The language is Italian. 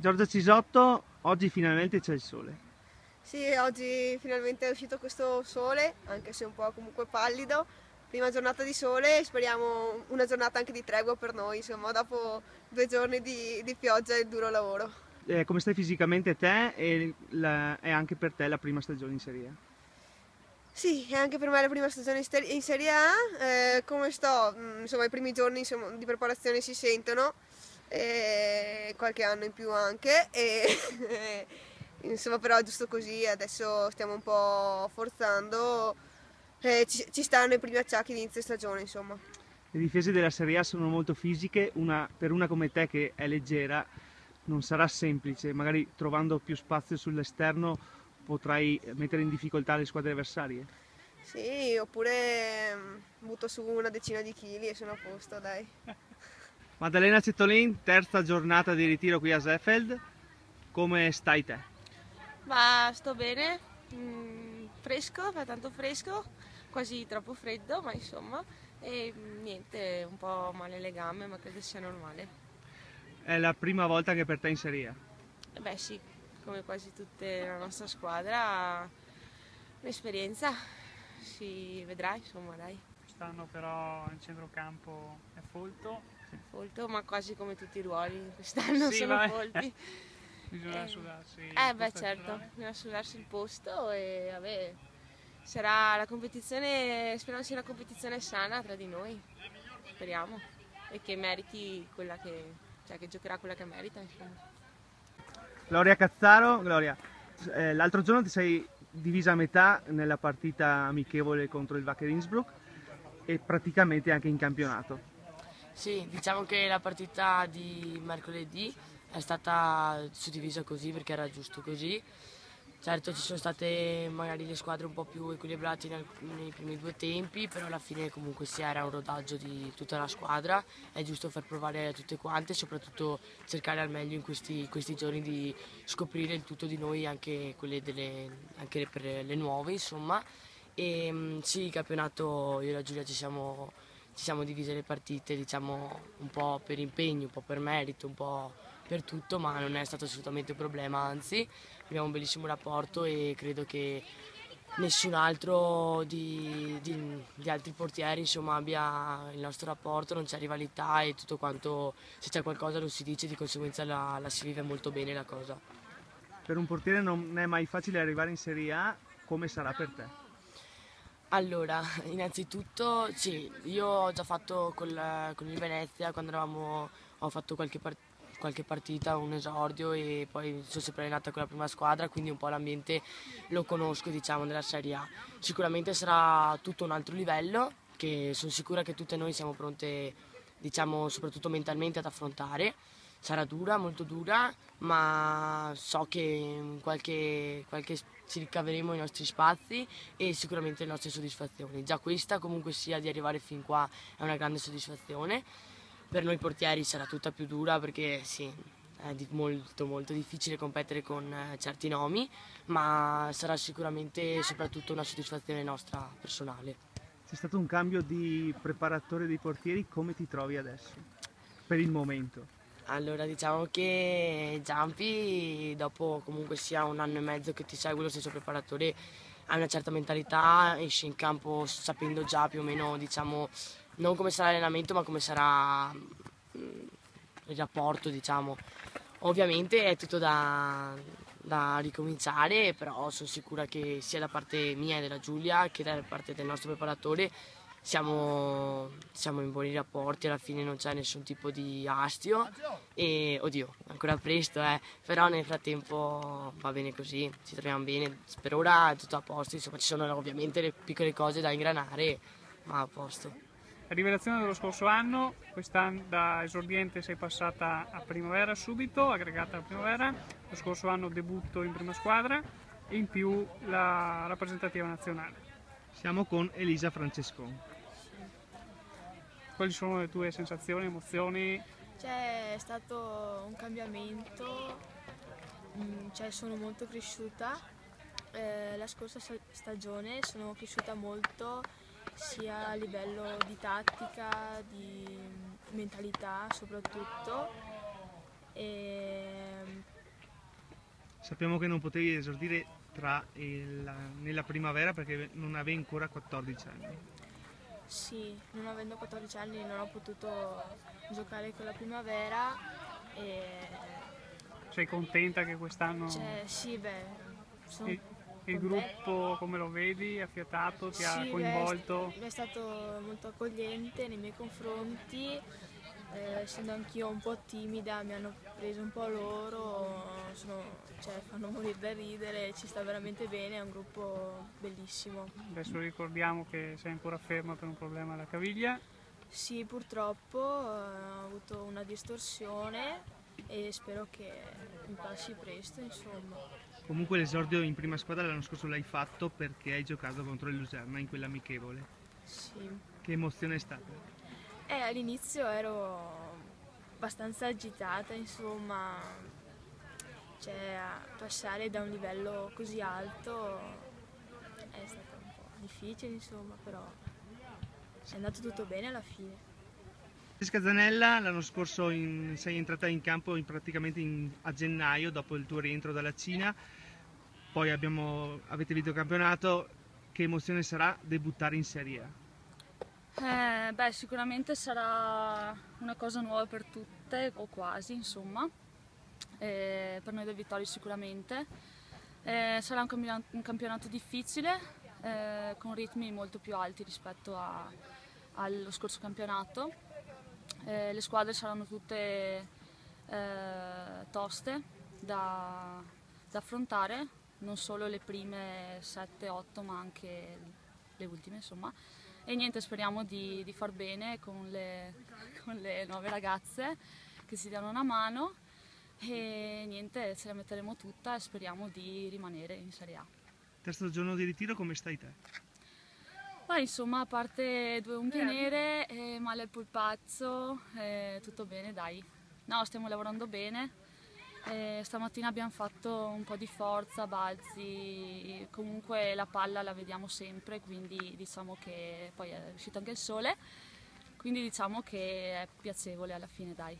Giorgia Cisotto, oggi finalmente c'è il sole. Sì, oggi finalmente è uscito questo sole, anche se un po' comunque pallido. Prima giornata di sole e speriamo una giornata anche di tregua per noi, insomma, dopo 2 giorni di pioggia e duro lavoro. Come stai fisicamente te e anche per te la prima stagione in Serie A? Sì, è anche per me la prima stagione in Serie A. Come sto? Insomma, i primi giorni insomma, di preparazione si sentono, qualche anno in più anche, insomma, però è giusto così, adesso stiamo un po' forzando, ci stanno i primi acciacchi di inizio stagione, insomma. Le difese della Serie A sono molto fisiche, per una come te che è leggera non sarà semplice, magari trovando più spazio sull'esterno potrai mettere in difficoltà le squadre avversarie. Sì, oppure butto su una decina di chili e sono a posto, dai. Maddalena Cettolin, terza giornata di ritiro qui a Seefeld, come stai te? Ma sto bene, fresco, fa tanto fresco, quasi troppo freddo, ma insomma, e niente, un po' male alle gambe, ma credo sia normale. È la prima volta che per te in Serie A. E beh sì, come quasi tutta la nostra squadra, un'esperienza, si vedrà, insomma, dai. Quest'anno però il centrocampo è folto. Folto, ma quasi come tutti i ruoli quest'anno Sì, sono vabbè. folti. Bisogna sudarsi il Beh posto certo, naturale. bisogna sudarsi il posto e vabbè, sarà la competizione, speriamo sia una competizione sana tra di noi, speriamo, e che meriti quella cioè che giocherà quella che merita, insomma. Gloria Cazzaro, Gloria, l'altro giorno ti sei divisa a metà nella partita amichevole contro il Wacker Innsbruck e praticamente anche in campionato. Sì, diciamo che la partita di mercoledì è stata suddivisa così perché era giusto così. Certo ci sono state magari le squadre un po' più equilibrate nei primi due tempi, però alla fine comunque sia era un rodaggio di tutta la squadra, è giusto far provare a tutte quante e soprattutto cercare al meglio in questi giorni di scoprire il tutto di noi, anche anche per le nuove insomma. E sì, il campionato io e la Giulia ci siamo divise le partite, diciamo un po' per impegno, un po' per merito, un po' per tutto, ma non è stato assolutamente un problema, anzi abbiamo un bellissimo rapporto e credo che nessun altro di altri portieri insomma abbia il nostro rapporto, non c'è rivalità e tutto quanto, se c'è qualcosa lo si dice, di conseguenza la si vive molto bene la cosa. Per un portiere non è mai facile arrivare in Serie A, come sarà per te? Allora, innanzitutto sì, io ho già fatto con il Venezia quando ho fatto qualche partita, un esordio e poi sono sempre allenata con la prima squadra, quindi un po' l'ambiente lo conosco, diciamo, della Serie A. Sicuramente sarà tutto un altro livello che sono sicura che tutte noi siamo pronte, diciamo, soprattutto mentalmente ad affrontare. Sarà dura, molto dura, ma so che ci ricaveremo i nostri spazi e sicuramente le nostre soddisfazioni. Già questa comunque sia di arrivare fin qua è una grande soddisfazione. Per noi portieri sarà tutta più dura perché sì, è molto molto difficile competere con certi nomi, ma sarà sicuramente soprattutto una soddisfazione nostra personale. C'è stato un cambio di preparatore dei portieri, come ti trovi adesso? Per il momento. Allora, diciamo che Giampi, dopo comunque sia un anno e mezzo che ti segue lo stesso preparatore, ha una certa mentalità, esce in campo sapendo già più o meno, diciamo, non come sarà l'allenamento, ma come sarà il rapporto, diciamo. Ovviamente è tutto da ricominciare, però sono sicura che sia da parte mia e della Giulia che da parte del nostro preparatore siamo in buoni rapporti, alla fine non c'è nessun tipo di astio e oddio, ancora presto, però nel frattempo va bene così, ci troviamo bene, per ora è tutto a posto, insomma ci sono ovviamente le piccole cose da ingranare, ma a posto. Rivelazione dello scorso anno, quest'anno da esordiente sei passata a primavera subito, aggregata a primavera, lo scorso anno debutto in prima squadra e in più la rappresentativa nazionale. Siamo con Elisa Francescon. Quali sono le tue sensazioni, emozioni? C'è stato un cambiamento, sono molto cresciuta. La scorsa stagione sono cresciuta molto sia a livello di tattica, di mentalità soprattutto. E Sappiamo che non potevi esordire nella primavera perché non avevi ancora 14 anni. Sì, non avendo 14 anni non ho potuto giocare con la primavera e Sei contenta che quest'anno sì, beh, sono il gruppo, come lo vedi, affiatato, ti ha coinvolto? È stato molto accogliente nei miei confronti, essendo anch'io un po' timida mi hanno preso un po' loro, fanno morire da ridere, ci sta veramente bene, è un gruppo bellissimo. Adesso ricordiamo che sei ancora ferma per un problema alla caviglia. Sì, purtroppo ho avuto una distorsione e spero che mi passi presto, insomma. Comunque l'esordio in prima squadra l'anno scorso l'hai fatto perché hai giocato contro il Luserna in quell'amichevole. Sì. Che emozione è stata? All'inizio ero abbastanza agitata, insomma, passare da un livello così alto è stato un po' difficile, insomma, però è andato tutto bene alla fine. Francesca Zanella, l'anno scorso sei entrata in campo praticamente a gennaio dopo il tuo rientro dalla Cina, poi avete vinto il campionato. Che emozione sarà debuttare in Serie A? Sicuramente sarà una cosa nuova per tutte, o quasi, insomma, per noi del Vittorio sicuramente. Sarà un campionato difficile, con ritmi molto più alti rispetto allo scorso campionato. Le squadre saranno tutte toste da affrontare, non solo le prime 7-8 ma anche le ultime, insomma. E niente, speriamo di far bene con le nuove ragazze che si diano una mano e niente, ce la metteremo tutta e speriamo di rimanere in Serie A. Terzo giorno di ritiro, come stai te? Ma insomma, a parte 2 unghie nere e male al polpazzo, tutto bene, dai. No, stiamo lavorando bene. Stamattina abbiamo fatto un po' di forza, balzi, comunque la palla la vediamo sempre, quindi diciamo che poi è uscito anche il sole, quindi diciamo che è piacevole alla fine, dai.